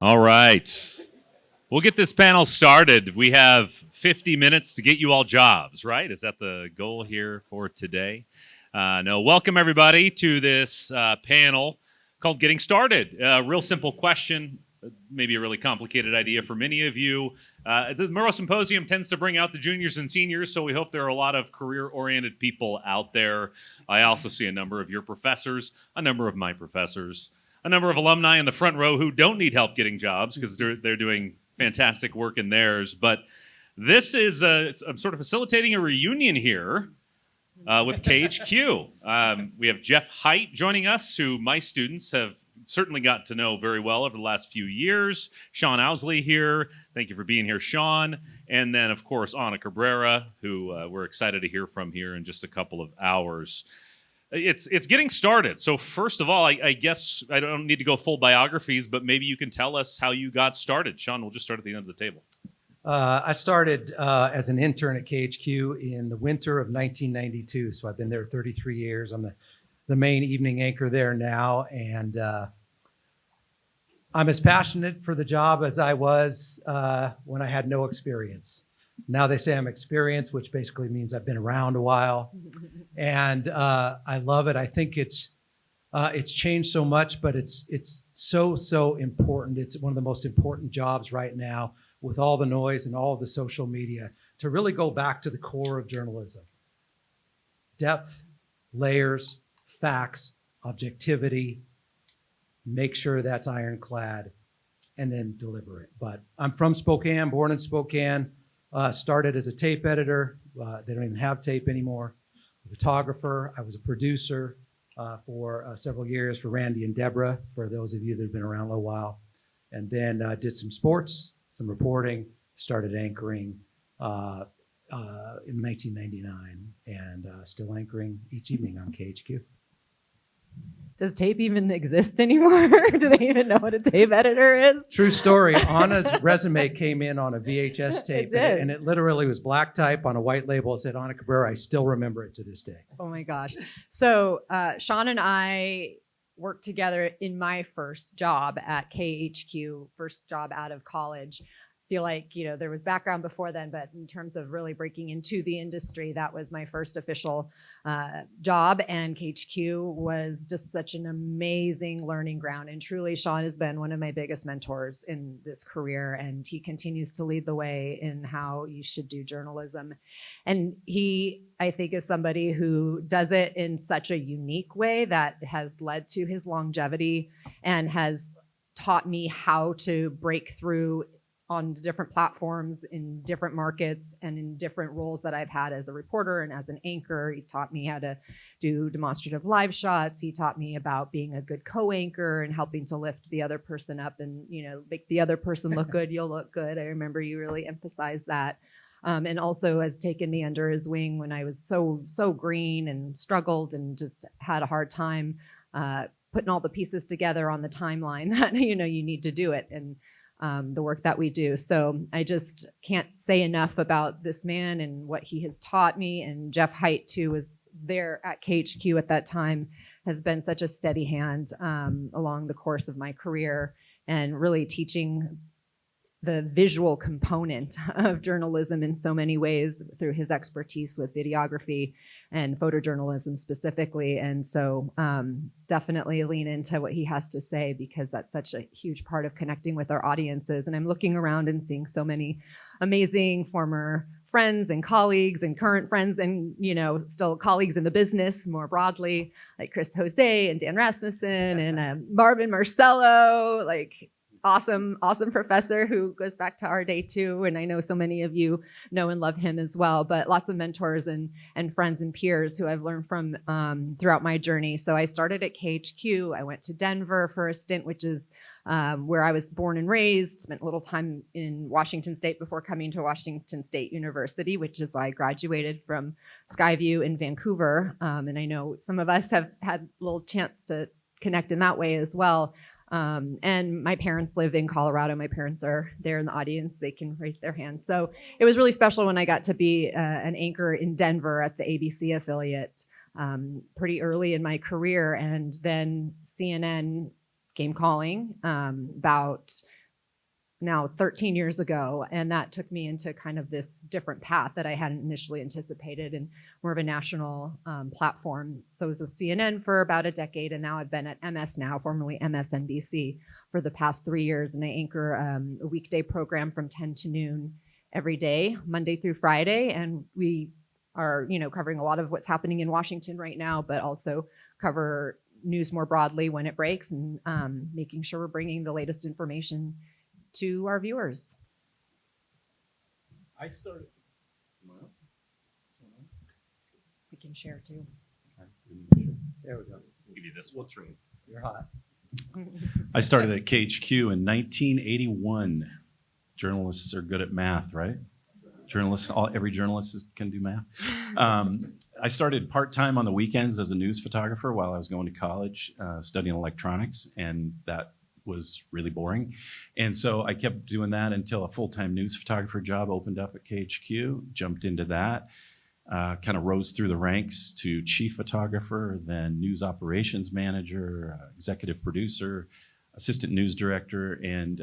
All right. We'll get this panel started. We have 50 minutes to get you all jobs, right? Is that the goal here for today? No, welcome everybody to this panel called Getting Started. Real simple question, maybe a really complicated idea for many of you. The Murrow Symposium tends to bring out the juniors and seniors, so we hope there are a lot of career-oriented people out there. I also see a number of your professors, a number of my professors, a number of alumni in the front row who don't need help getting jobs because they're doing fantastic work in theirs. But this is I'm sort of facilitating a reunion here with KHQ. We have Jeff Hite joining us, who my students have certainly got to know very well over the last few years. Sean Owsley here. Thank you for being here, Sean. And then, of course, Anna Cabrera, who we're excited to hear from here in just a couple of hours. It's getting started. So first of all, I guess I don't need to go full biographies, but maybe you can tell us how you got started. Sean, we'll just start at the end of the table. I started as an intern at KHQ in the winter of 1992. So I've been there 33 years. I'm the main evening anchor there now. And I'm as passionate for the job as I was when I had no experience. Now they say I'm experienced, which basically means I've been around a while. And I love it. I think it's changed so much, but it's so important. It's one of the most important jobs right now with all the noise and all of the social media to really go back to the core of journalism. Depth, layers, facts, objectivity, make sure that's ironclad, and then deliver it. But I'm from Spokane, born in Spokane, started as a tape editor. They don't even have tape anymore. A photographer. I was a producer for several years for Randy and Deborah, for those of you that have been around a little while. And then did some sports, some reporting, started anchoring in 1999, and still anchoring each evening on KHQ. Does tape even exist anymore? Do they even know what a tape editor is? True story. Anna's resume came in on a VHS tape, and it literally was black type on a white label. It said Anna Cabrera. I still remember it to this day. Oh my gosh. So Sean and I worked together in my first job at KHQ, first job out of college. Feel like, there was background before then, but in terms of really breaking into the industry, that was my first official job. And KHQ was just such an amazing learning ground. And truly, Sean has been one of my biggest mentors in this career. And he continues to lead the way in how you should do journalism. And he, I think, is somebody who does it in such a unique way that has led to his longevity and has taught me how to break through on different platforms in different markets and in different roles that I've had as a reporter and as an anchor. He taught me how to do demonstrative live shots. He taught me about being a good co-anchor and helping to lift the other person up and, make the other person look good, you'll look good. I remember you really emphasized that. And also has taken me under his wing when I was so green and struggled and just had a hard time putting all the pieces together on the timeline that, you need to do it. And the work that we do. So I just can't say enough about this man and what he has taught me. And Jeff Hite, too, was there at KHQ at that time, has been such a steady hand along the course of my career and really teaching the visual component of journalism in so many ways through his expertise with videography and photojournalism specifically. And so definitely lean into what he has to say, because that's such a huge part of connecting with our audiences. And I'm looking around and seeing so many amazing former friends and colleagues and current friends and, still colleagues in the business more broadly, like Chris Jose and Dan Rasmussen and Marvin Marcello, awesome professor who goes back to our day too. And I know so many of you know and love him as well, but lots of mentors and friends and peers who I've learned from throughout my journey. So I started at KHQ. I went to Denver for a stint, which is where I was born and raised, spent a little time in Washington State before coming to Washington State University, which is why I graduated from Skyview in Vancouver. And I know some of us have had a little chance to connect in that way as well. And my parents live in Colorado. My parents are there in the audience. They can raise their hands. So it was really special when I got to be an anchor in Denver at the ABC affiliate pretty early in my career. And then CNN came calling about now 13 years ago. And that took me into kind of this different path that I hadn't initially anticipated, and more of a national platform. So I was with CNN for about a decade, and now I've been at MS Now, formerly MSNBC, for the past 3 years. And I anchor a weekday program from 10 to noon every day, Monday through Friday. And we are, covering a lot of what's happening in Washington right now, but also cover news more broadly when it breaks, and making sure we're bringing the latest information to our viewers. I started. We can share too. There we go. Let's give you this one. You're hot. I started at KHQ in 1981. Journalists are good at math, right? Every journalist can do math. I started part-time on the weekends as a news photographer while I was going to college, studying electronics, and that was really boring. And so I kept doing that until a full-time news photographer job opened up at KHQ, jumped into that, kind of rose through the ranks to chief photographer, then news operations manager, executive producer, assistant news director, and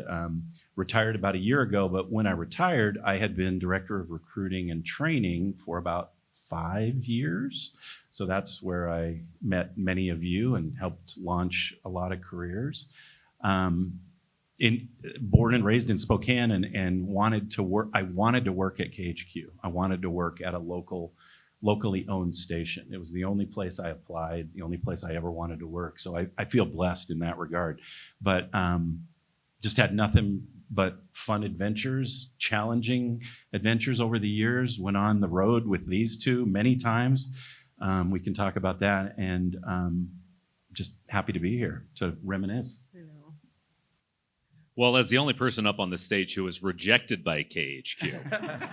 retired about a year ago. But when I retired, I had been director of recruiting and training for about 5 years. So that's where I met many of you and helped launch a lot of careers. Born and raised in Spokane, and wanted to work. I wanted to work at KHQ. I wanted to work at a locally owned station. It was the only place I applied, the only place I ever wanted to work. So I feel blessed in that regard. But just had nothing but fun adventures, challenging adventures over the years. Went on the road with these two many times. We can talk about that, and just happy to be here to reminisce. Well, as the only person up on the stage who was rejected by KHQ,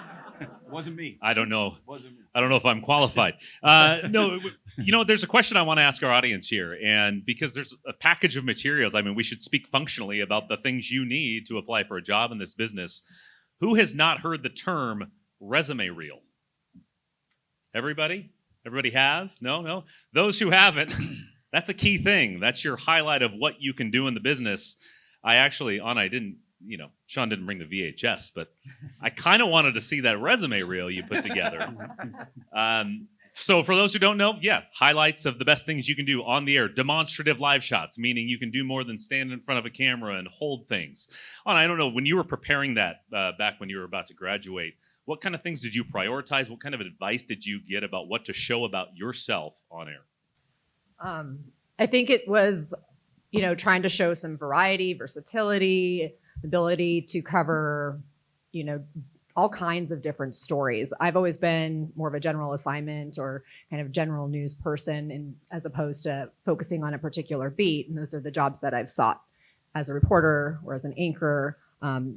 Wasn't me. I don't know. Wasn't me. I don't know if I'm qualified. No, there's a question I want to ask our audience here, and because there's a package of materials, I mean, we should speak functionally about the things you need to apply for a job in this business. Who has not heard the term resume reel? Everybody? Everybody has? No? Those who haven't, that's a key thing. That's your highlight of what you can do in the business. Sean didn't bring the VHS, but I kind of wanted to see that resume reel you put together. So for those who don't know, highlights of the best things you can do on the air, demonstrative live shots, meaning you can do more than stand in front of a camera and hold things. I don't know, when you were preparing that back when you were about to graduate, what kind of things did you prioritize? What kind of advice did you get about what to show about yourself on air? I think it was, trying to show some variety, versatility, ability to cover, all kinds of different stories. I've always been more of a general assignment or kind of general news person, and as opposed to focusing on a particular beat. And those are the jobs that I've sought as a reporter or as an anchor.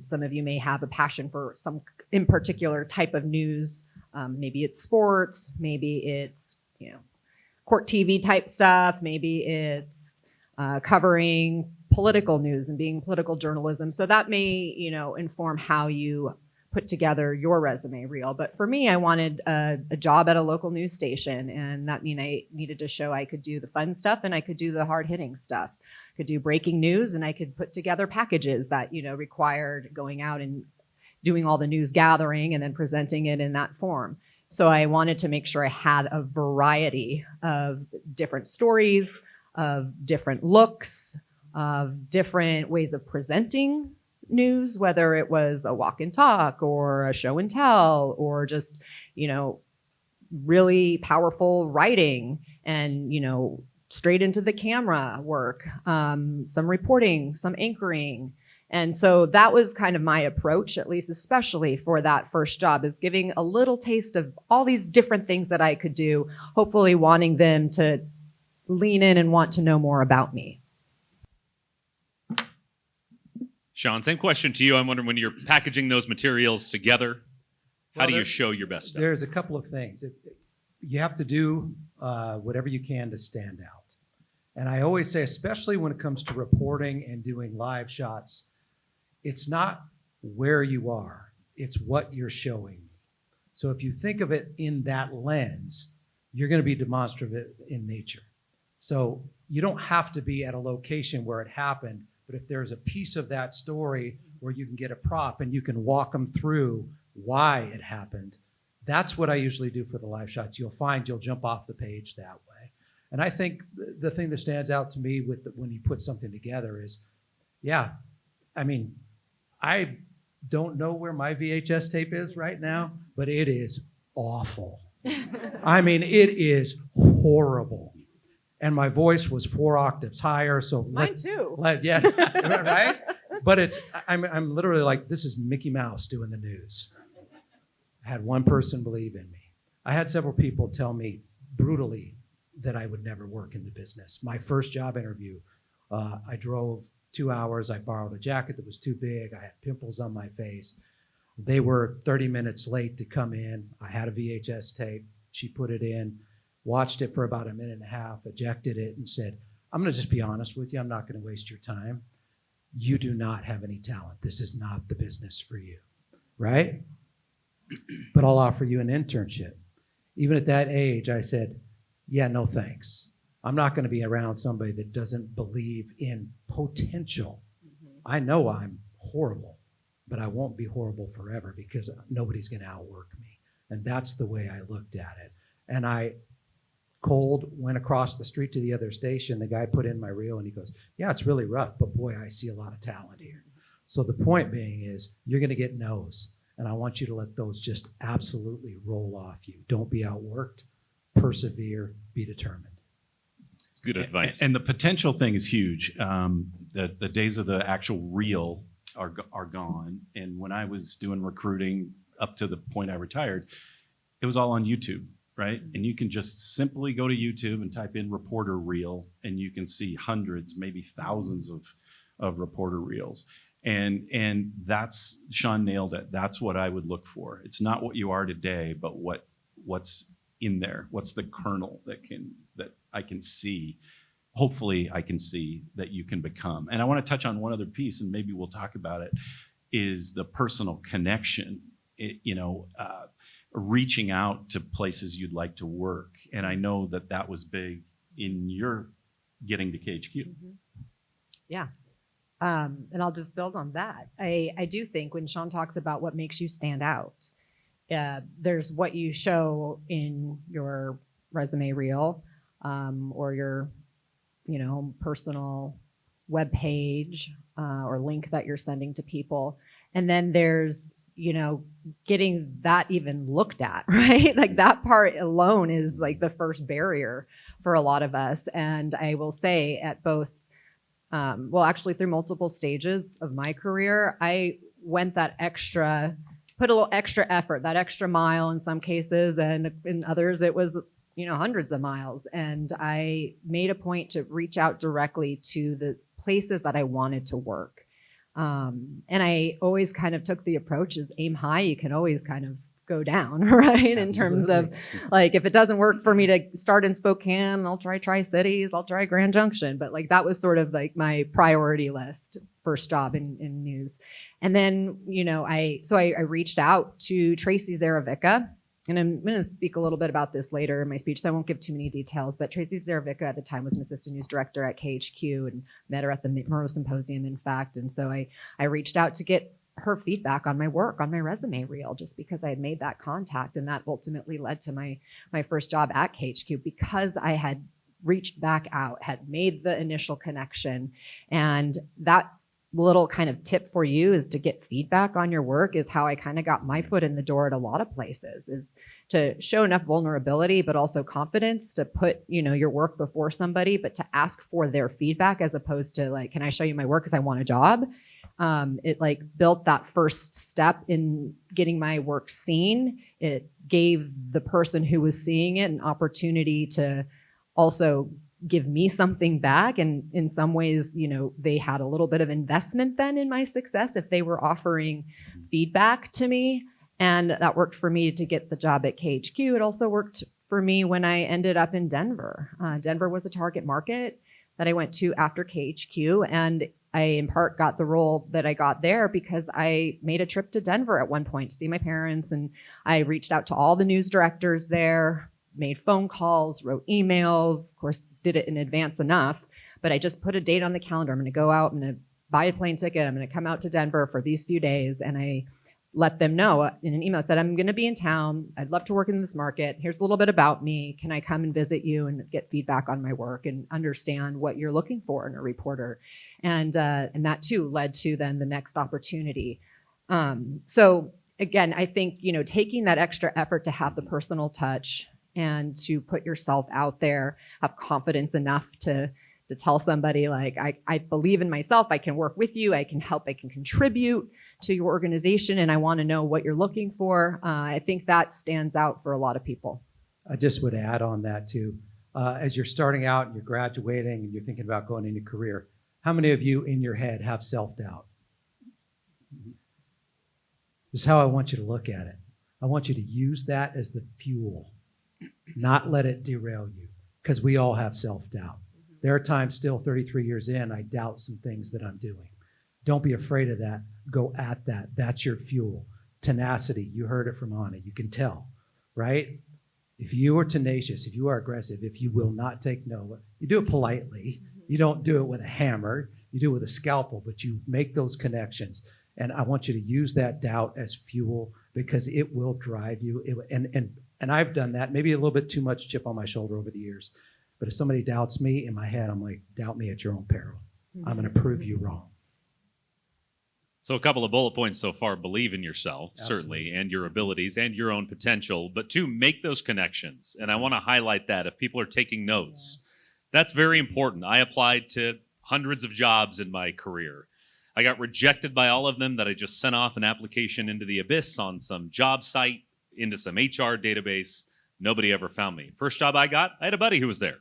Some of you may have a passion for some in particular type of news. Maybe it's sports, maybe it's, court TV type stuff, maybe it's covering political news and being political journalism. So that may, inform how you put together your resume reel. But for me, I wanted a job at a local news station, and that mean I needed to show I could do the fun stuff and I could do the hard-hitting stuff. I could do breaking news, and I could put together packages that, required going out and doing all the news gathering and then presenting it in that form. So I wanted to make sure I had a variety of different stories, of different looks, of different ways of presenting news, whether it was a walk and talk or a show and tell or just, really powerful writing and, straight into the camera work, some reporting, some anchoring. And so that was kind of my approach, at least especially for that first job, is giving a little taste of all these different things that I could do, hopefully wanting them to lean in and want to know more about me. Sean, same question to you. I'm wondering, when you're packaging those materials together, how do you show your best stuff? There's a couple of things. You have to do whatever you can to stand out. And I always say, especially when it comes to reporting and doing live shots, it's not where you are, it's what you're showing. So if you think of it in that lens, you're going to be demonstrative in nature. So you don't have to be at a location where it happened, but if there's a piece of that story where you can get a prop and you can walk them through why it happened. That's what I usually do for the live shots. You'll find you'll jump off the page that way. And I think the thing that stands out to me when you put something together is, yeah, I mean, I don't know where my VHS tape is right now, but it is awful. I mean, it is horrible. And my voice was 4 octaves higher. So Mine too. yeah, right? But I'm literally like, this is Mickey Mouse doing the news. I had one person believe in me. I had several people tell me brutally that I would never work in the business. My first job interview, I drove 2 hours. I borrowed a jacket that was too big. I had pimples on my face. They were 30 minutes late to come in. I had a VHS tape. She put it in, watched it for about a minute and a half, ejected it, and said, I'm going to just be honest with you. I'm not going to waste your time. You do not have any talent. This is not the business for you, right? But I'll offer you an internship. Even at that age, I said, yeah, no thanks. I'm not going to be around somebody that doesn't believe in potential. I know I'm horrible, but I won't be horrible forever because nobody's going to outwork me. And that's the way I looked at it. And I went across the street to the other station. The guy put in my reel and he goes, yeah, it's really rough, but boy, I see a lot of talent here. So the point being is you're going to get no's. And I want you to let those just absolutely roll off you. Don't be outworked. Persevere. Be determined. It's good advice. And the potential thing is huge. The days of the actual reel are gone. And when I was doing recruiting up to the point I retired, it was all on YouTube, right? And you can just simply go to YouTube and type in reporter reel, and you can see hundreds, maybe thousands of reporter reels. And that's, Sean nailed it. That's what I would look for. It's not what you are today, but what's in there. What's the kernel that I can see. Hopefully I can see that you can become. And I want to touch on one other piece, and maybe we'll talk about it, is the personal connection, reaching out to places you'd like to work. And I know that was big in your getting to KHQ. Mm-hmm. Yeah. And I'll just build on that. I do think when Sean talks about what makes you stand out, there's what you show in your resume reel, or your, personal web page, or link that you're sending to people. And then there's, getting that even looked at, right? Like that part alone is like the first barrier for a lot of us. And I will say at both, actually through multiple stages of my career, I went put a little extra effort, that extra mile in some cases, and in others it was, hundreds of miles. And I made a point to reach out directly to the places that I wanted to work. And I always kind of took the approach is aim high, you can always kind of go down, right? Absolutely. In terms of like, if it doesn't work for me to start in Spokane, I'll try Tri-Cities, I'll try Grand Junction. But like, that was sort of like my priority list, first job in news. And then, I reached out to Tracy Zaravica, and I'm going to speak a little bit about this later in my speech, so I won't give too many details, but Tracy Zaravica at the time was an assistant news director at KHQ and met her at the Murrow Symposium, in fact. And so I reached out to get her feedback on my work, on my resume reel, just because I had made that contact. And that ultimately led to my first job at KHQ, because I had reached back out, had made the initial connection. And that little kind of tip for you is to get feedback on your work is how I kind of got my foot in the door at a lot of places, is to show enough vulnerability, but also confidence to put, your work before somebody, but to ask for their feedback as opposed to like, can I show you my work because I want a job? It like built that first step in getting my work seen. It gave the person who was seeing it an opportunity to also give me something back. And in some ways, they had a little bit of investment then in my success if they were offering feedback to me. And that worked for me to get the job at KHQ. It also worked for me when I ended up in Denver. Denver was a target market that I went to after KHQ. And I, in part, got the role that I got there because I made a trip to Denver at one point to see my parents. And I reached out to all the news directors there, made phone calls, wrote emails, of course, did it in advance enough, but I just put a date on the calendar. I'm going to go out, I'm going to buy a plane ticket. I'm going to come out to Denver for these few days. And I let them know in an email that I'm going to be in town. I'd love to work in this market. Here's a little bit about me. Can I come and visit you and get feedback on my work and understand what you're looking for in a reporter? And that too led to then the next opportunity. So again, I think, taking that extra effort to have the personal touch and to put yourself out there, have confidence enough to tell somebody like, I believe in myself, I can work with you, I can help, I can contribute to your organization, and I want to know what you're looking for. I think that stands out for a lot of people. I just would add on that too. As you're starting out and you're graduating and you're thinking about going into career, how many of you in your head have self-doubt? This is how I want you to look at it. I want you to use that as the fuel, not let it derail you, because we all have self-doubt. There are times still 33 years in, I doubt some things that I'm doing. Don't be afraid of that. Go at that. That's your fuel. Tenacity. You heard it from Anna. You can tell, right? If you are tenacious, if you are aggressive, if you will not take no, you do it politely. You don't do it with a hammer. You do it with a scalpel, but you make those connections. And I want you to use that doubt as fuel, because it will drive you. And I've done that, maybe a little bit too much chip on my shoulder over the years. But if somebody doubts me, in my head, I'm like, doubt me at your own peril. I'm going to prove you wrong. So a couple of bullet points so far: believe in yourself, Absolutely. certainly, and your abilities and your own potential. But two, make those connections. And I want to highlight that if people are taking notes, that's very important. I applied to hundreds of jobs in my career. I got rejected by all of them that I just sent off an application into the abyss on some job site, into some HR database. Nobody ever found me. First job I got, I had a buddy who was there,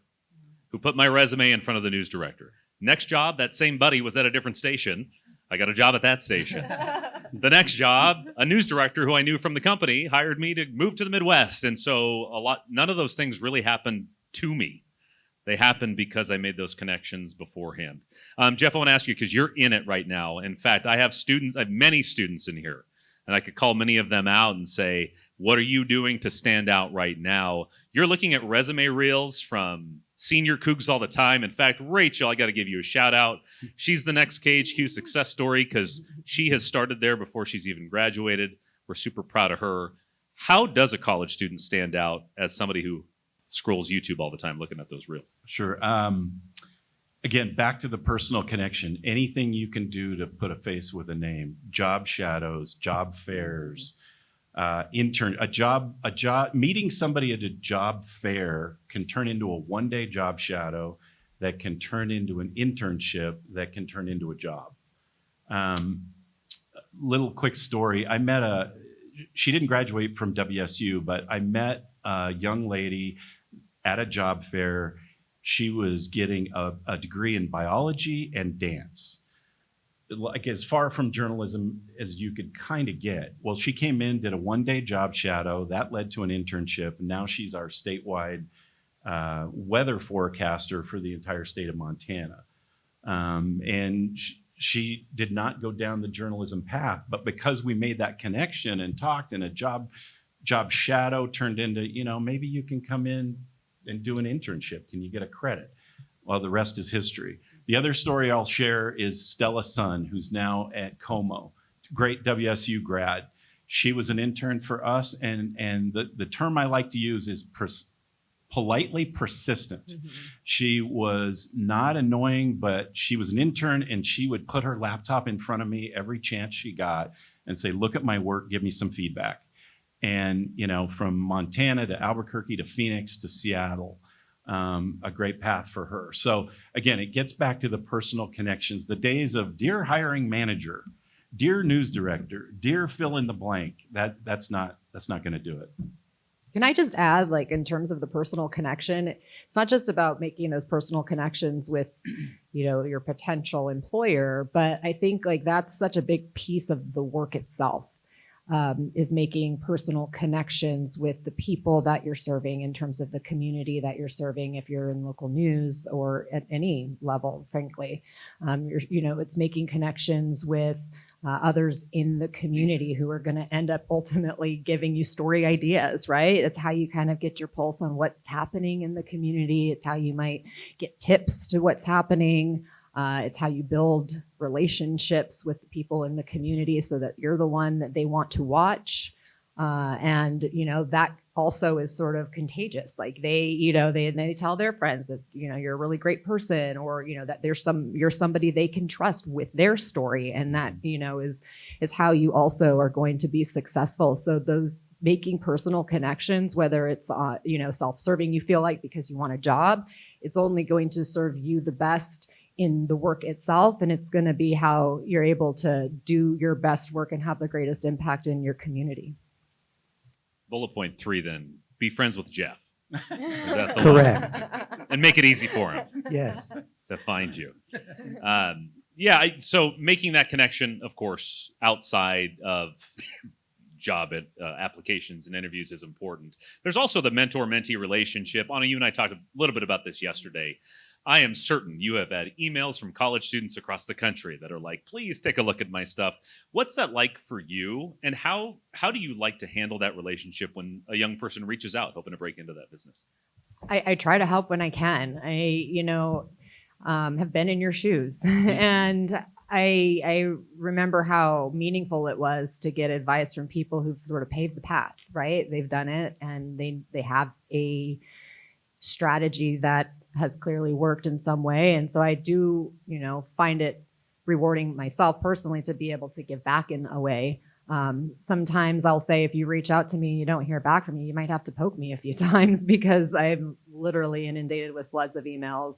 who put my resume in front of the news director. Next job, that same buddy was at a different station. I got a job at that station. The next job, a news director who I knew from the company hired me to move to the Midwest. And so none of those things really happened to me. They happened because I made those connections beforehand. Jeff, I want to ask you, because you're in it right now. In fact, I have many students in here, and I could call many of them out and say, what are you doing to stand out right now? You're looking at resume reels from senior Cougs all the time. In fact, Rachel, I got to give you a shout out. She's the next KHQ success story, because she has started there before she's even graduated. We're super proud of her. How does a college student stand out as somebody who scrolls YouTube all the time looking at those reels? Sure. Again, back to the personal connection. Anything you can do to put a face with a name. Job shadows, job fairs, meeting somebody at a job fair can turn into a one-day job shadow that can turn into an internship that can turn into a job. Little quick story. She didn't graduate from WSU, but I met a young lady at a job fair. She was getting a degree in biology and dance. Like as far from journalism as you could kind of get. Well, she came in, did a one-day job shadow. That led to an internship. And now she's our statewide weather forecaster for the entire state of Montana. And she did not go down the journalism path, but because we made that connection and talked, and a job shadow turned into, maybe you can come in and do an internship. Can you get a credit? Well, the rest is history. The other story I'll share is Stella's son, who's now at Como, great WSU grad. She was an intern for us, and the term I like to use is politely persistent. Mm-hmm. She was not annoying, but she was an intern, and she would put her laptop in front of me every chance she got and say, look at my work, give me some feedback. And, from Montana to Albuquerque to Phoenix to Seattle, a great path for her. So again, it gets back to the personal connections, the days of dear hiring manager, dear news director, dear fill in the blank. That's not going to do it. Can I just add, in terms of the personal connection, it's not just about making those personal connections with, your potential employer, but I think that's such a big piece of the work itself. Is making personal connections with the people that you're serving in terms of the community that you're serving, if you're in local news or at any level, frankly. It's making connections with others in the community who are going to end up ultimately giving you story ideas, right? It's how you kind of get your pulse on what's happening in the community. It's how you might get tips to what's happening. It's how you build relationships with the people in the community so that you're the one that they want to watch. And that also is sort of contagious. Like they tell their friends that, you're a really great person, or, that you're somebody they can trust with their story. And that, is how you also are going to be successful. So those making personal connections, whether it's, self-serving, you feel like because you want a job, it's only going to serve you the best in the work itself. And it's going to be how you're able to do your best work and have the greatest impact in your community. Bullet point 3, then, be friends with Jeff. Is that the Correct. one? And make it easy for him Yes. to find you. So making that connection, of course, outside of job applications and interviews is important. There's also the mentor-mentee relationship. Anna, you and I talked a little bit about this yesterday. I am certain you have had emails from college students across the country that are like, please take a look at my stuff. What's that like for you? And how do you like to handle that relationship when a young person reaches out hoping to break into that business? I try to help when I can. I have been in your shoes. And I remember how meaningful it was to get advice from people who've sort of paved the path, right? They've done it, and they have a strategy that has clearly worked in some way. And so I do, find it rewarding myself personally to be able to give back in a way. Sometimes I'll say, if you reach out to me and you don't hear back from me, you might have to poke me a few times, because I'm literally inundated with floods of emails,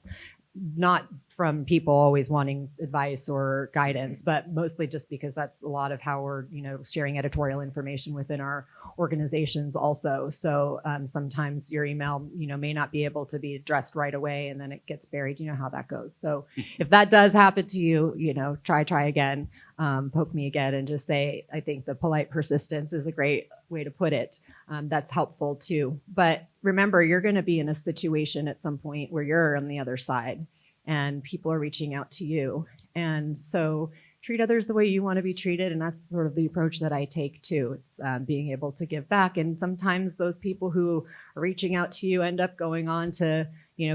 not from people always wanting advice or guidance, but mostly just because that's a lot of how we're, sharing editorial information within our organizations also. So sometimes your email, may not be able to be addressed right away, and then it gets buried. You know how that goes. So if that does happen to you, try again, poke me again, and just say, I think the polite persistence is a great way to put it. That's helpful too. But remember, you're going to be in a situation at some point where you're on the other side and people are reaching out to you. And so treat others the way you want to be treated. And that's sort of the approach that I take too. It's being able to give back. And sometimes those people who are reaching out to you end up going on to,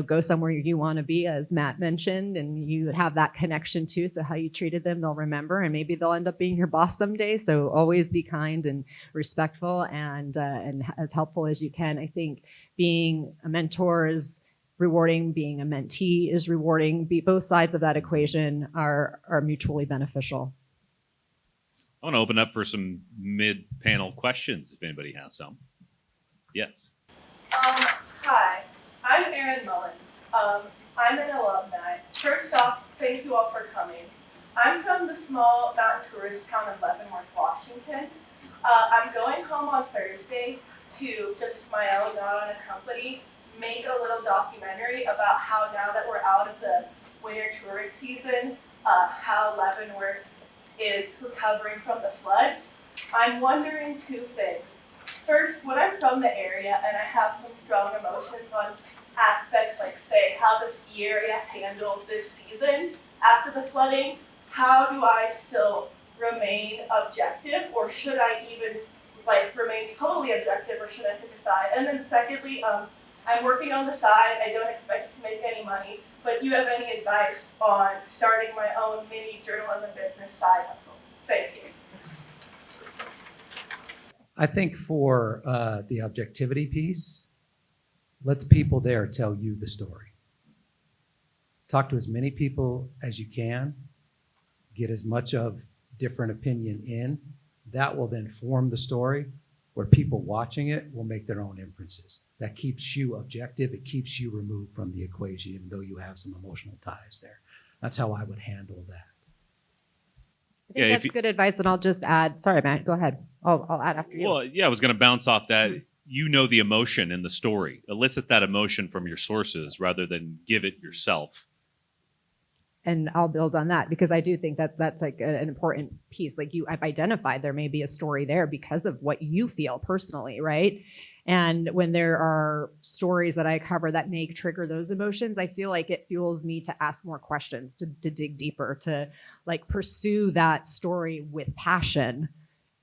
go somewhere you want to be, as Matt mentioned, and you have that connection too. So how you treated them, they'll remember, and maybe they'll end up being your boss someday. So always be kind and respectful and as helpful as you can. I think being a mentor is rewarding, being a mentee is rewarding. Both sides of that equation are mutually beneficial. I want to open up for some mid-panel questions if anybody has some. Yes. Hi, I'm Erin Mullins. I'm an alumni. First off, thank you all for coming. I'm from the small mountain tourist town of Leavenworth, Washington. I'm going home on Thursday to, just my own, not on a company, make a little documentary about how, now that we're out of the winter tourist season, how Leavenworth is recovering from the floods. I'm wondering 2 things. First, when I'm from the area and I have some strong emotions on aspects like, say, how the ski area handled this season after the flooding, how do I still remain objective, or should I even remain totally objective, or should I pick a side? And then secondly, I'm working on the side. I don't expect it to make any money, but do you have any advice on starting my own mini journalism business side hustle? Thank you. I think for the objectivity piece, let the people there tell you the story. Talk to as many people as you can. Get as much of different opinion in. That will then form the story, where people watching it will make their own inferences. That keeps you objective. It keeps you removed from the equation, even though you have some emotional ties there. That's how I would handle that. I think that's good advice, and I'll just add. Sorry, Matt, go ahead. I'll add after you. Well, yeah, I was going to bounce off that. The emotion in the story. Elicit that emotion from your sources rather than give it yourself. And I'll build on that, because I do think that that's like an important piece. Like, I've identified there may be a story there because of what you feel personally, right? And when there are stories that I cover that may trigger those emotions, I feel like it fuels me to ask more questions, to dig deeper, to pursue that story with passion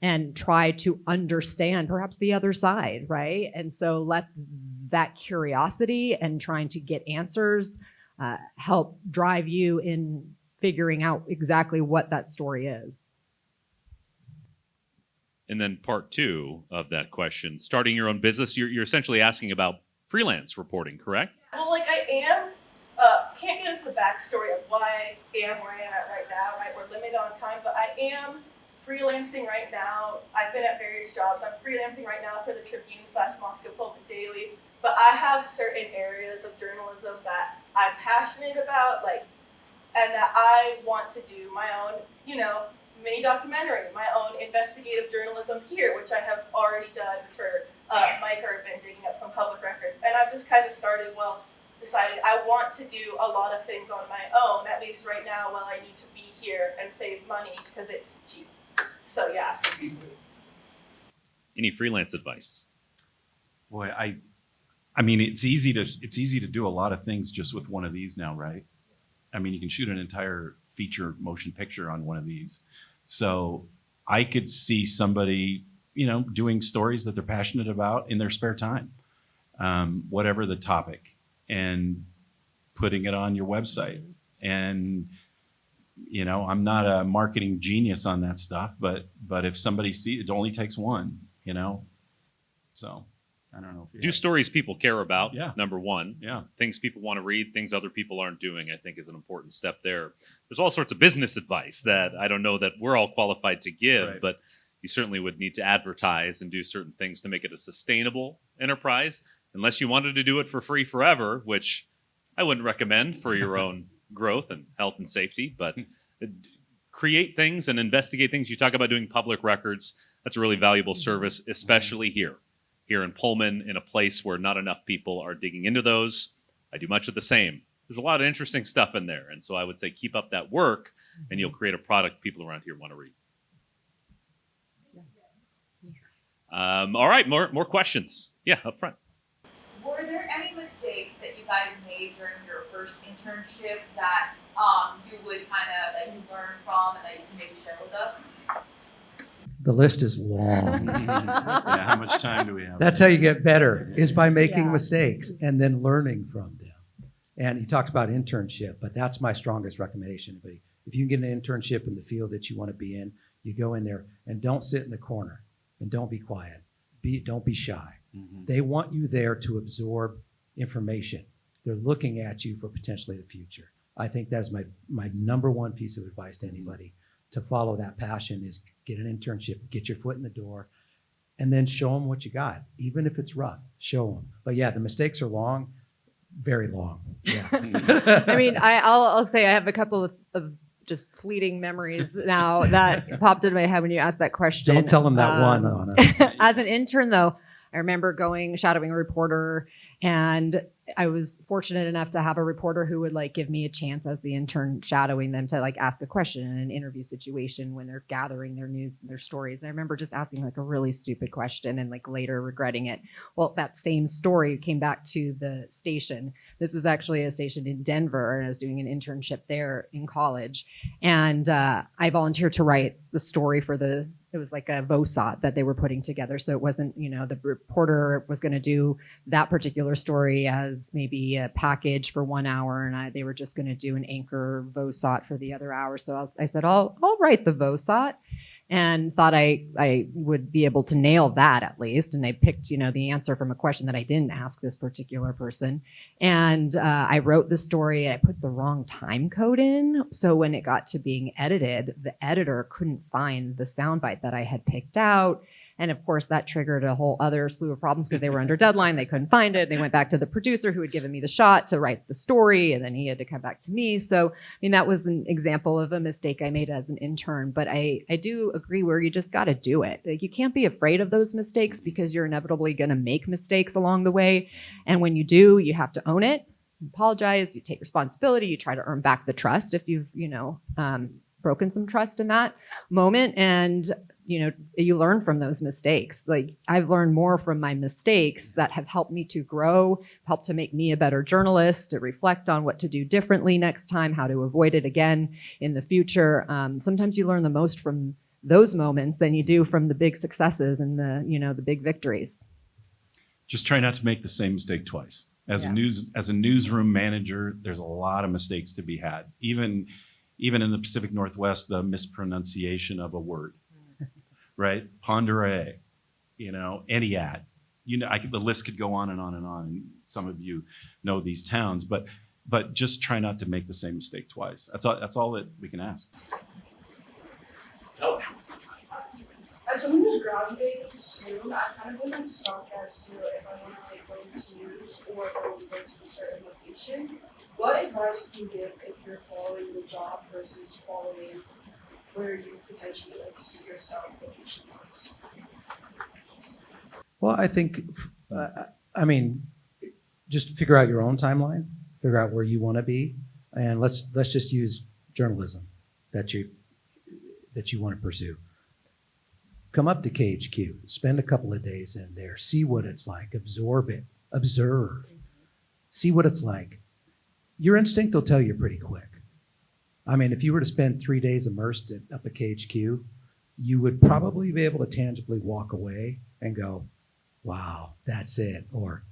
and try to understand perhaps the other side, right? And so let that curiosity and trying to get answers help drive you in figuring out exactly what that story is. And then part two of that question, starting your own business, you're essentially asking about freelance reporting, correct? Well, like I am, can't get into the backstory of why I am where I am at right now, right? We're limited on time, but I am freelancing right now. I've been at various jobs. I'm freelancing right now for the Tribune/Moscow Pulpit Daily, but I have certain areas of journalism that I'm passionate about, like, and that I want to do my own, mini documentary, my own investigative journalism here, which I have already done for Mike. I've been digging up some public records, and I've just kind of decided I want to do a lot of things on my own, at least right now, while I need to be here and save money because it's cheap. So yeah. Any freelance advice? Boy, I mean, it's easy to do a lot of things just with one of these now, right? I mean, you can shoot an entire feature motion picture on one of these. So I could see somebody, doing stories that they're passionate about in their spare time, whatever the topic, and putting it on your website. And, I'm not a marketing genius on that stuff, but if somebody sees, it only takes one, so I don't know. Do stories people care about, Yeah. number one. Yeah. Things people want to read, things other people aren't doing, I think is an important step there. There's all sorts of business advice that I don't know that we're all qualified to give, Right. but you certainly would need to advertise and do certain things to make it a sustainable enterprise, unless you wanted to do it for free forever, which I wouldn't recommend for your own growth and health and safety, but create things and investigate things. You talk about doing public records. That's a really valuable service, especially here in Pullman, in a place where not enough people are digging into those. I do much of the same. There's a lot of interesting stuff in there. And so I would say keep up that work and you'll create a product people around here want to read. All right, more questions. Yeah, up front. Were there any mistakes that you guys made during your first internship that you would that you learned from and that you can maybe share with us? The list is long. Yeah, how much time do we have? That's how you get better, is by making Yeah. mistakes and then learning from them. And he talks about internship, but that's my strongest recommendation. But if you can get an internship in the field that you want to be in, you go in there and don't sit in the corner and don't be quiet. Don't be shy. Mhm. They want you there to absorb information. They're looking at you for potentially the future. I think that is my number one piece of advice to anybody to follow that passion is get an internship, get your foot in the door, and then show them what you got. Even if it's rough, show them. But yeah, the mistakes are long, very long. Yeah. I mean, I'll say I have a couple of just fleeting memories now that popped into my head when you asked that question. Don't tell them that one, Anna. As an intern, though, I remember shadowing a reporter, and I was fortunate enough to have a reporter who would give me a chance as the intern shadowing them to ask a question in an interview situation when they're gathering their news and their stories. And I remember just asking a really stupid question and later regretting it. Well, that same story came back to the station. This was actually a station in Denver, and I was doing an internship there in college. And I volunteered to write the story for it was like a VOSOT that they were putting together. So it wasn't, the reporter was going to do that particular story as maybe a package for 1 hour, and they were just going to do an anchor VOSOT for the other hour. So I said, I'll write the VOSOT, and thought I would be able to nail that at least. And I picked, the answer from a question that I didn't ask this particular person. And I wrote the story, and I put the wrong time code in. So when it got to being edited, the editor couldn't find the soundbite that I had picked out. And of course, that triggered a whole other slew of problems because they were under deadline. They couldn't find it. They went back to the producer who had given me the shot to write the story, and then he had to come back to me. So, that was an example of a mistake I made as an intern. But I do agree where you just got to do it. You can't be afraid of those mistakes because you're inevitably going to make mistakes along the way. And when you do, you have to own it, apologize, you take responsibility, you try to earn back the trust if you've, broken some trust in that moment. And you learn from those mistakes. I've learned more from my mistakes that have helped me to grow, helped to make me a better journalist, to reflect on what to do differently next time, how to avoid it again in the future. Sometimes you learn the most from those moments than you do from the big successes and the big victories. Just try not to make the same mistake twice. As Yeah. as a newsroom manager, there's a lot of mistakes to be had. Even in the Pacific Northwest, the mispronunciation of a word, right? Pondere, Entiat. The list could go on and on and on. And some of you know these towns, but just try not to make the same mistake twice. That's all that we can ask. As someone who's graduating soon, I've kind of been stuck as to if I want to go to news or go to a certain location. What advice can you give if you're following the job versus following where you potentially see yourself location-wise? Well, I think, just figure out your own timeline, figure out where you want to be, and let's just use journalism that you want to pursue. Come up to KHQ, spend a couple of days in there, see what it's like, absorb it, observe, see what it's like. Your instinct will tell you pretty quick. If you were to spend 3 days immersed up at KHQ, you would probably be able to tangibly walk away and go, wow, that's it, or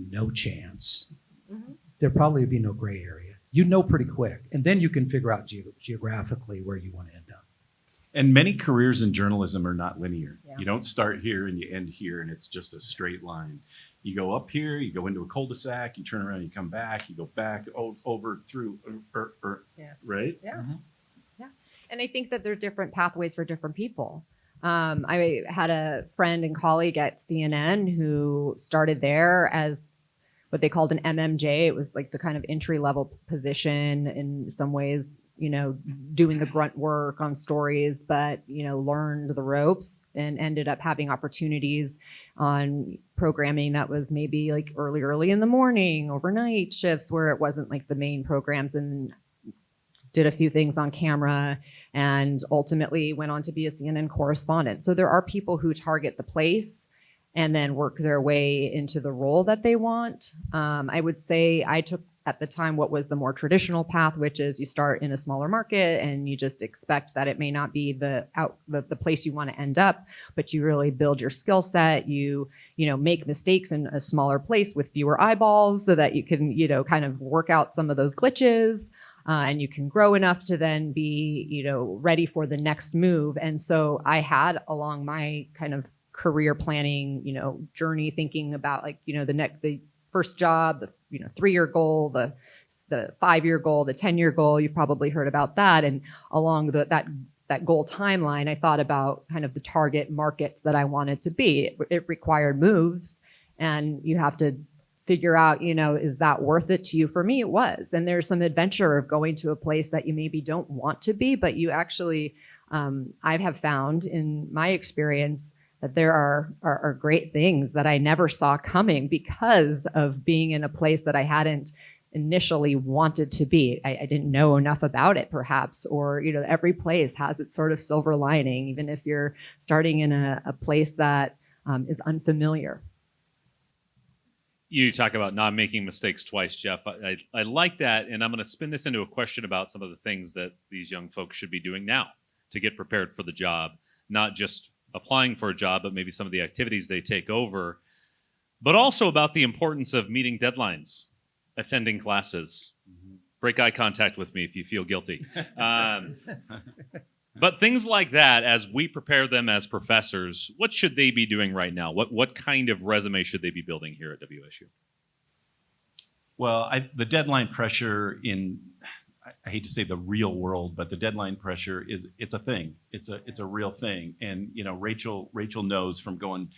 no chance. Mhm. There'd probably be no gray area. You know pretty quick, and then you can figure out geographically where you want to end up. And many careers in journalism are not linear. Yeah. You don't start here and you end here and it's just a straight line. You go up here, you go into a cul-de-sac, you turn around, you come back, you go back, over, through, Yeah. right? Yeah. Mhm. Yeah. And I think that there are different pathways for different people. I had a friend and colleague at CNN who started there as what they called an MMJ. It was like the kind of entry level position in some ways, doing the grunt work on stories, but, learned the ropes and ended up having opportunities on programming that was maybe like early in the morning, overnight shifts where it wasn't like the main programs, and did a few things on camera and ultimately went on to be a CNN correspondent. So there are people who target the place and then work their way into the role that they want. I would say I took at the time what was the more traditional path, which is you start in a smaller market and you just expect that it may not be the place you want to end up, but you really build your skill set. You make mistakes in a smaller place with fewer eyeballs so that you can, kind of work out some of those glitches. And you can grow enough to then be, ready for the next move. And so I had along my kind of career planning, journey, thinking about the first job, the 3-year goal, the 5-year goal, the 10-year goal. You've probably heard about that. And along that goal timeline, I thought about kind of the target markets that I wanted to be. It required moves, and you have to figure out, is that worth it to you? For me, it was. And there's some adventure of going to a place that you maybe don't want to be, but you actually, I have found in my experience that there are great things that I never saw coming because of being in a place that I hadn't initially wanted to be. I didn't know enough about it, perhaps, or, every place has its sort of silver lining, even if you're starting in a place that is unfamiliar. You talk about not making mistakes twice, Jeff. I like that, and I'm going to spin this into a question about some of the things that these young folks should be doing now to get prepared for the job, not just applying for a job, but maybe some of the activities they take over, but also about the importance of meeting deadlines, attending classes. Break eye contact with me if you feel guilty. But things like that, as we prepare them as professors, what should they be doing right now? What kind of resume should they be building here at WSU? Well, the deadline pressure I hate to say the real world, but the deadline pressure it's a thing. It's a real thing. And, Rachel knows from going,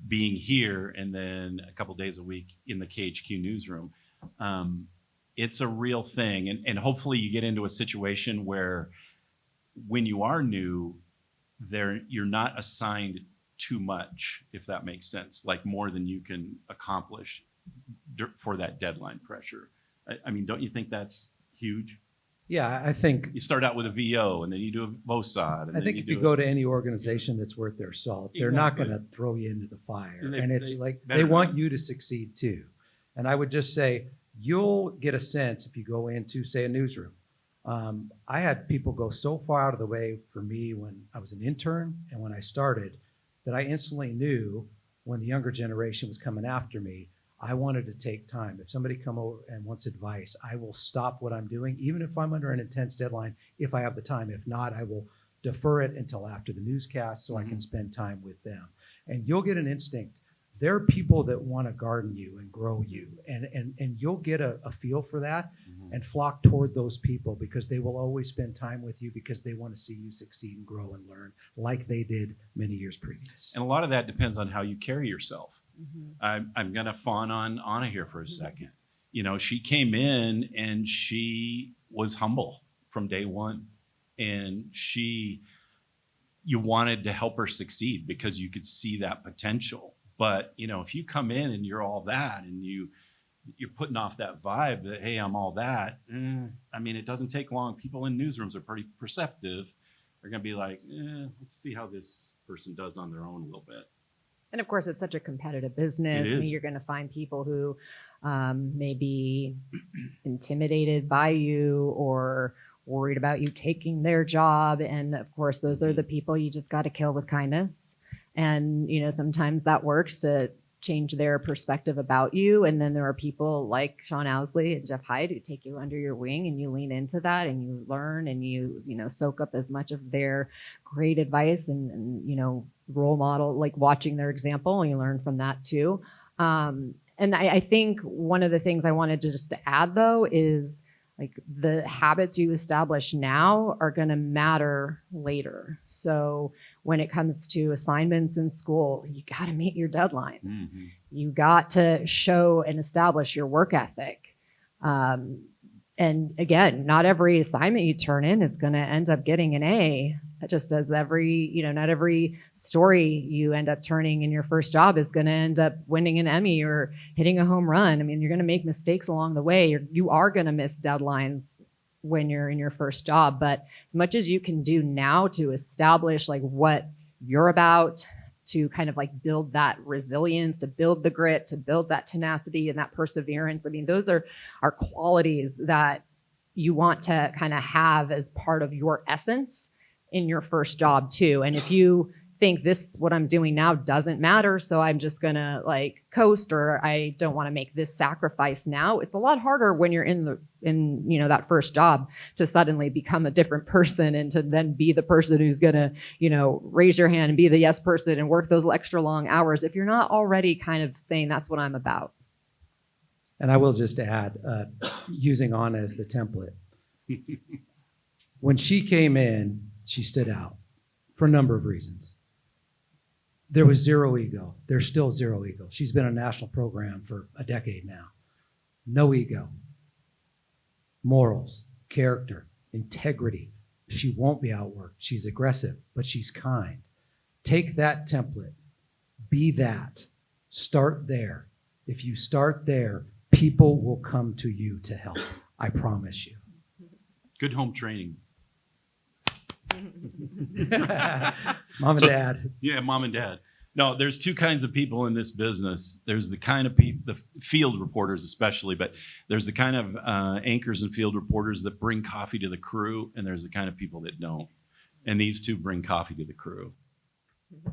being here and then a couple days a week in the KHQ newsroom. It's a real thing. And hopefully you get into a situation where when you are new, you're not assigned too much, if that makes sense, like more than you can accomplish for that deadline pressure. Don't you think that's huge? Yeah, I think You start out with a VO, and then you do a VOSOD. And I then think if you go to any organization that's worth their salt, they're not going to throw you into the fire. And And it's like better they want not. you to succeed too. And I would just say you'll get a sense if you go into, say, a newsroom. I had people go so far out of the way for me when I was an intern and when I started that I instantly knew when the younger generation was coming after me, I wanted to take time. If somebody come over and wants advice, I will stop what I'm doing, even if I'm under an intense deadline, if I have the time. If not, I will defer it until after the newscast so I can spend time with them. And you'll get an instinct. There are people that want to garden you and grow you, and you'll get a feel for that and flock toward those people, because they will always spend time with you because they want to see you succeed and grow and learn like they did many years previous. And a lot of that depends on how you carry yourself. I'm going to fawn on Anna here for a second. You know, she came in and she was humble from day one, and you wanted to help her succeed because you could see that potential. But, you know, if you come in and you're all that, and you're putting off that vibe that, hey, I'm all that, I mean, it doesn't take long. People in newsrooms are pretty perceptive. They're going to be like, let's see how this person does on their own a little bit. And of course, it's such a competitive business. It is. I mean, you're going to find people who may be intimidated by you or worried about you taking their job. And of course, those are the people you just got to kill with kindness. And, you know, sometimes that works to change their perspective about you. And then there are people like Sean Owsley and Jeff Hite who take you under your wing, and you lean into that and you learn and you soak up as much of their great advice and role model, like watching their example, and you learn from that too. And I think one of the things I wanted to just to add though is, like, the habits you establish now are going to matter later. So when it comes to assignments in school, you got to meet your deadlines. You got to show and establish your work ethic. And again, not every assignment you turn in is going to end up getting an A. Just as not every story you end up turning in your first job is going to end up winning an Emmy or hitting a home run. I mean, you're going to make mistakes along the way. You are going to miss deadlines when you're in your first job. But as much as you can do now to establish like what you're about, to kind of like build that resilience, to build the grit, to build that tenacity and that perseverance. I mean, those are qualities that you want to kind of have as part of your essence in your first job too. And if you think what I'm doing now doesn't matter, so I'm just gonna like coast, or I don't want to make this sacrifice now, it's a lot harder when you're in that first job to suddenly become a different person and to then be the person who's gonna raise your hand and be the yes person and work those extra long hours if you're not already kind of saying that's what I'm about. And I will just add, using Anna as the template. When she came in, she stood out for a number of reasons. There was zero ego. There's still zero ego. She's been on a national program for a decade now. No ego. Morals, character, integrity. She won't be outworked. She's aggressive, but she's kind. Take that template. Be that. Start there. If you start there, people will come to you to help. I promise you. Good home training. Mom and Dad. Yeah, mom and dad. No, there's two kinds of people in this business. There's the kind of people, the field reporters especially, but there's the kind of anchors and field reporters that bring coffee to the crew, and there's the kind of people that don't. And these two bring coffee to the crew. I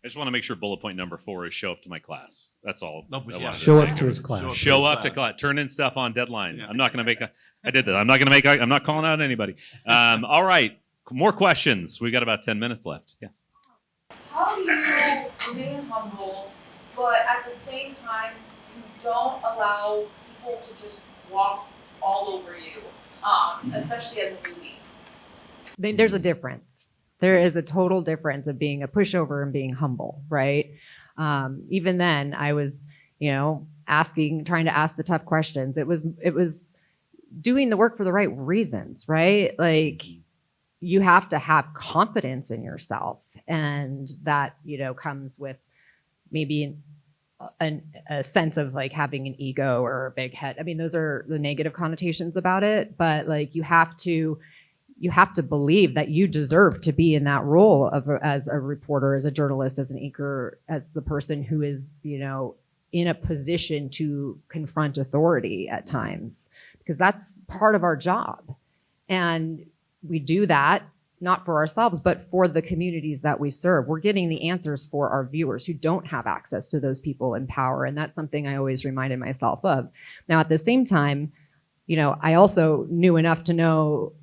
just want to make sure bullet point number 4 is show up to my class. That's all. No, but I yeah. wanted to Show say. up to his class. Show up to class. Turn in stuff on deadline. Yeah. I'm not going to make I did that. I'm not calling out anybody. All right. More questions. We got about 10 minutes left. Yes. How do you remain humble, but at the same time, you don't allow people to just walk all over you, especially as a newbie? There's a difference. There is a total difference of being a pushover and being humble, right? Even then, I was, trying to ask the tough questions. It was doing the work for the right reasons, right? Like, you have to have confidence in yourself, and that comes with maybe a sense of like having an ego or a big head. I mean, those are the negative connotations about it, but like you have to believe that you deserve to be in that role as a reporter, as a journalist, as an anchor, as the person who is in a position to confront authority at times, because that's part of our job. And we do that not for ourselves, but for the communities that we serve. We're getting the answers for our viewers who don't have access to those people in power. And that's something I always reminded myself of. Now, at the same time, I also knew enough to know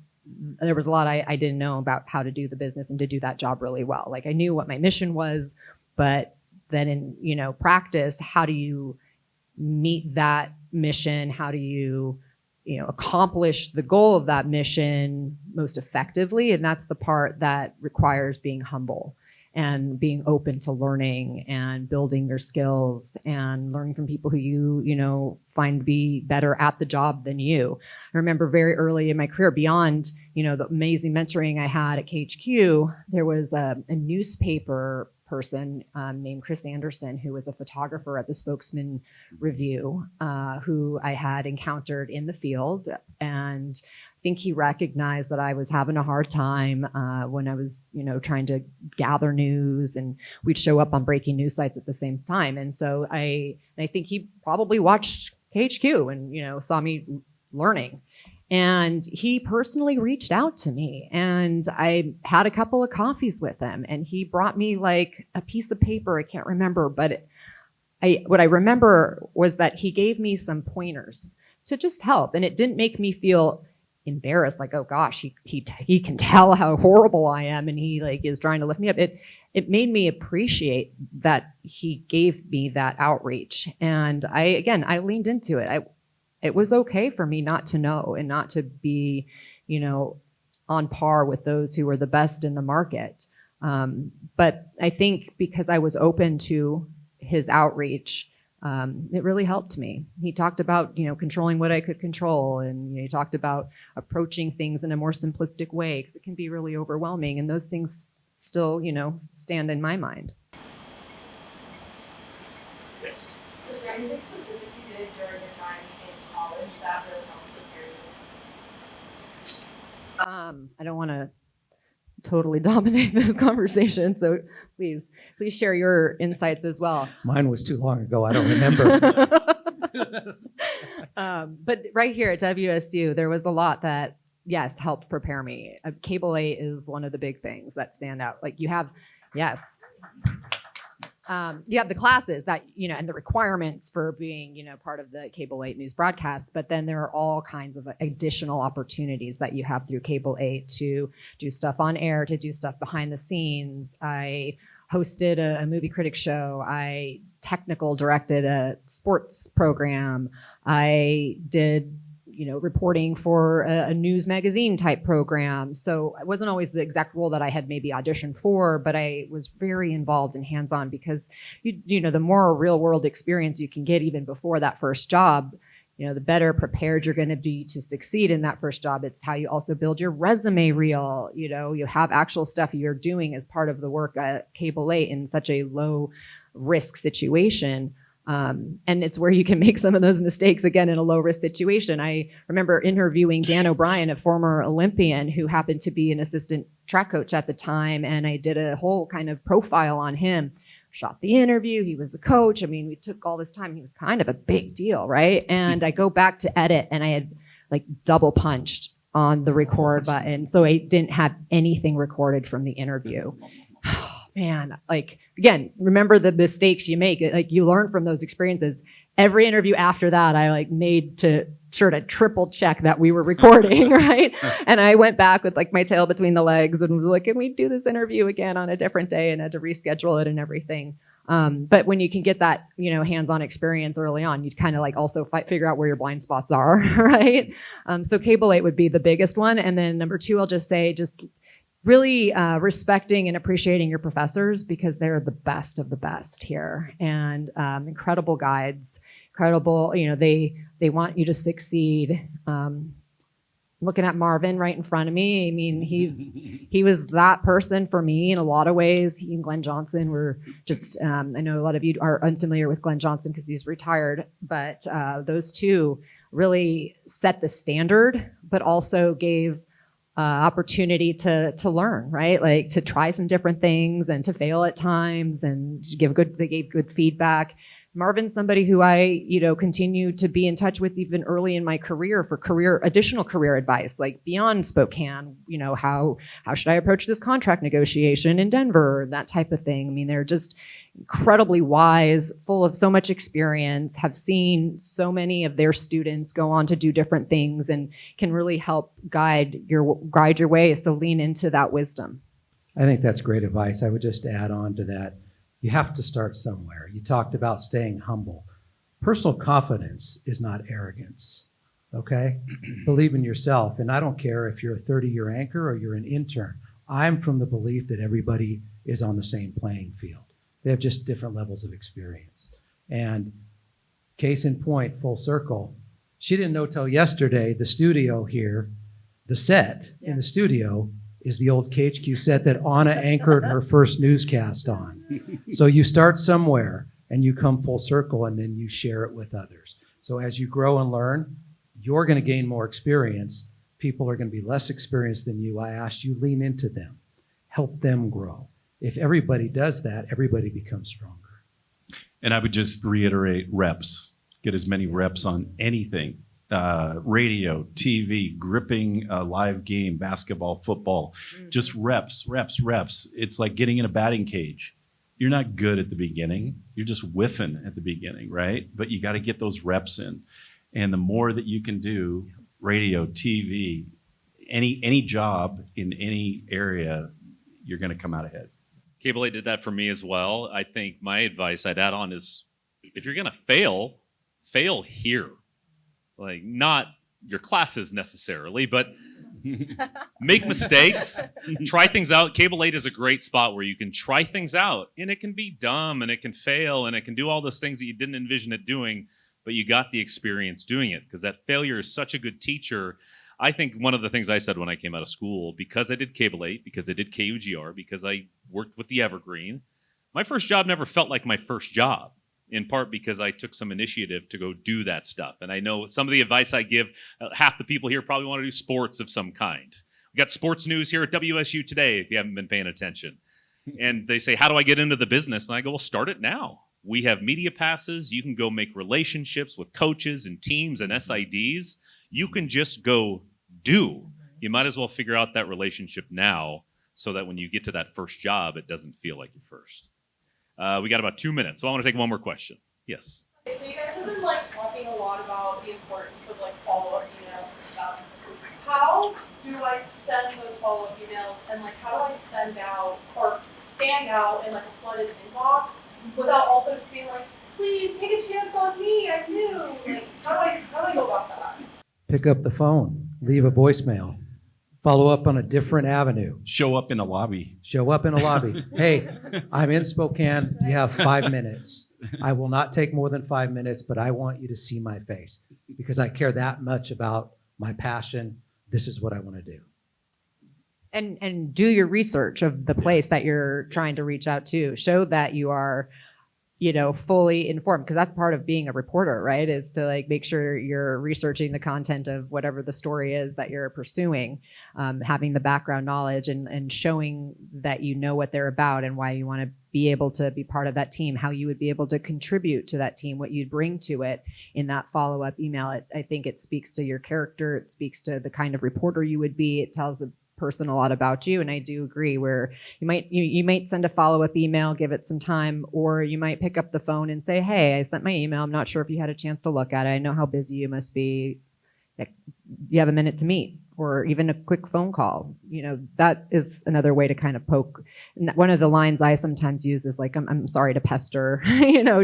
there was a lot I didn't know about how to do the business and to do that job really well. Like I knew what my mission was, but then in, practice, how do you meet that mission? How do you accomplish the goal of that mission most effectively? And that's the part that requires being humble and being open to learning and building your skills and learning from people who you find to be better at the job than you. I remember very early in my career, beyond, the amazing mentoring I had at KHQ, there was a newspaper person named Chris Anderson, who was a photographer at the Spokesman Review, who I had encountered in the field. And I think he recognized that I was having a hard time when I was, trying to gather news, and we'd show up on breaking news sites at the same time. And so I think he probably watched KHQ and, saw me learning. And he personally reached out to me, and I had a couple of coffees with him, and he brought me like a piece of paper. I can't remember, but what I remember was that he gave me some pointers to just help. And it didn't make me feel embarrassed, like, oh gosh, he can tell how horrible I am, and he is trying to lift me up. It made me appreciate that he gave me that outreach. And I leaned into it. It was okay for me not to know and not to be, on par with those who were the best in the market. But I think because I was open to his outreach, it really helped me. He talked about, controlling what I could control. And he talked about approaching things in a more simplistic way, because it can be really overwhelming. And those things still, stand in my mind. Yes. Is there anything specific you did during your time in college that really helped prepare you? I don't want to totally dominate this conversation, so please share your insights as well. Mine was too long ago. I don't remember. But right here at WSU, there was a lot that, yes, helped prepare me. Cable 8 is one of the big things that stand out. Like you have the classes that, and the requirements for being, part of the Cable 8 news broadcast, but then there are all kinds of additional opportunities that you have through Cable 8 to do stuff on air, to do stuff behind the scenes. I hosted a movie critic show. I technical directed a sports program. I did reporting for a news magazine type program. So it wasn't always the exact role that I had maybe auditioned for, but I was very involved and hands-on, because the more real world experience you can get even before that first job, the better prepared you're going to be to succeed in that first job. It's how you also build your resume reel. You have actual stuff you're doing as part of the work at Cable 8 in such a low risk situation. And it's where you can make some of those mistakes again in a low risk situation. I remember interviewing Dan O'Brien, a former Olympian who happened to be an assistant track coach at the time. And I did a whole kind of profile on him, shot the interview. He was a coach. I mean, we took all this time. He was kind of a big deal, right? And I go back to edit, and I had double punched on the record button. So I didn't have anything recorded from the interview. Man, again, remember the mistakes you make. You learn from those experiences. Every interview after that, I made sure to triple check that we were recording, right? And I went back with my tail between the legs and was like, can we do this interview again on a different day, and had to reschedule it and everything. But when you can get that, hands-on experience early on, you kind of also figure out where your blind spots are, right? So Cable 8 would be the biggest one. And then number 2, I'll just say, really respecting and appreciating your professors, because they're the best of the best here, and incredible guides, incredible, they want you to succeed. Looking at Marvin right in front of me, I mean, he was that person for me in a lot of ways. He and Glenn Johnson were just, I know a lot of you are unfamiliar with Glenn Johnson because he's retired, but those two really set the standard, but also gave opportunity to learn, right? To try some different things and to fail at times, and they gave good feedback. Marvin's somebody who I, continue to be in touch with even early in my career for additional career advice, like beyond Spokane, how should I approach this contract negotiation in Denver, that type of thing. I mean, they're just incredibly wise, full of so much experience, have seen so many of their students go on to do different things and can really help guide your way. So lean into that wisdom. I think that's great advice. I would just add on to that. You have to start somewhere. You talked about staying humble. Personal confidence is not arrogance, okay? Believe in yourself. And I don't care if you're a 30-year anchor or you're an intern. I'm from the belief that everybody is on the same playing field. They have just different levels of experience. And case in point, full circle, she didn't know till yesterday the studio here, the set in the studio is the old KHQ set that Anna anchored her first newscast on. So you start somewhere and you come full circle and then you share it with others. So as you grow and learn, you're going to gain more experience. People are going to be less experienced than you. I asked you, lean into them, help them grow. If everybody does that, everybody becomes stronger. And I would just reiterate reps. Get as many reps on anything. Radio, TV, gripping a live game, basketball, football, just reps. It's like getting in a batting cage. You're not good at the beginning. You're just whiffing at the beginning, right? But you got to get those reps in. And the more that you can do, radio, TV, any job in any area, you're going to come out ahead. Cable 8 did that for me as well. I think my advice I'd add on is if you're going to fail here. Like, not your classes necessarily, but make mistakes, try things out. Cable 8 is a great spot where you can try things out, and it can be dumb, and it can fail, and it can do all those things that you didn't envision it doing, but you got the experience doing it, because that failure is such a good teacher. I think one of the things I said when I came out of school, because I did Cable 8, because I did KUGR, because I worked with the Evergreen, my first job never felt like my first job. In part because I took some initiative to go do that stuff. And I know some of the advice I give, half the people here probably want to do sports of some kind. We got sports news here at WSU Today, if you haven't been paying attention. And they say, how do I get into the business? And I go, well, start it now. We have media passes. You can go make relationships with coaches and teams and SIDs. You can just go do. You might as well figure out that relationship now so that when you get to that first job, it doesn't feel like your first. We got about 2 minutes, so I want to take one more question. Yes. So you guys have been talking a lot about the importance of follow-up emails and stuff. How do I send those follow-up emails and how do I send out or stand out in a flooded inbox without also just being please take a chance on me, I'm new. How do I go about that? Pick up the phone, leave a voicemail, follow up on a different avenue. Show up in a lobby. Hey, I'm in Spokane. Do you have 5 minutes? I will not take more than 5 minutes, but I want you to see my face because I care that much about my passion. This is what I want to do. And do your research of the place that you're trying to reach out to. Show that you are, fully informed, because that's part of being a reporter, right? Is to make sure you're researching the content of whatever the story is that you're pursuing, having the background knowledge and showing that you know what they're about and why you want to be able to be part of that team, how you would be able to contribute to that team, what you'd bring to it in that follow-up email. I think it speaks to your character. It speaks to the kind of reporter you would be. It tells the person a lot about you. And I do agree where you might send a follow-up email, give it some time, or you might pick up the phone and say, hey, I sent my email. I'm not sure if you had a chance to look at it. I know how busy you must be. You have a minute to meet, or even a quick phone call. That is another way to kind of poke. One of the lines I sometimes use is I'm sorry to pester,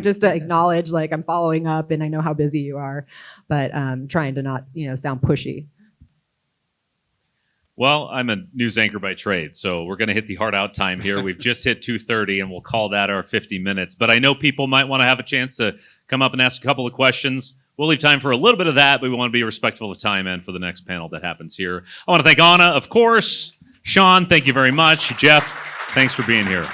just to acknowledge I'm following up and I know how busy you are, but trying to not, sound pushy. Well, I'm a news anchor by trade, so we're going to hit the hard out time here. We've just hit 2:30, and we'll call that our 50 minutes. But I know people might want to have a chance to come up and ask a couple of questions. We'll leave time for a little bit of that, but we want to be respectful of time and for the next panel that happens here. I want to thank Anna, of course. Sean, thank you very much. Jeff, thanks for being here.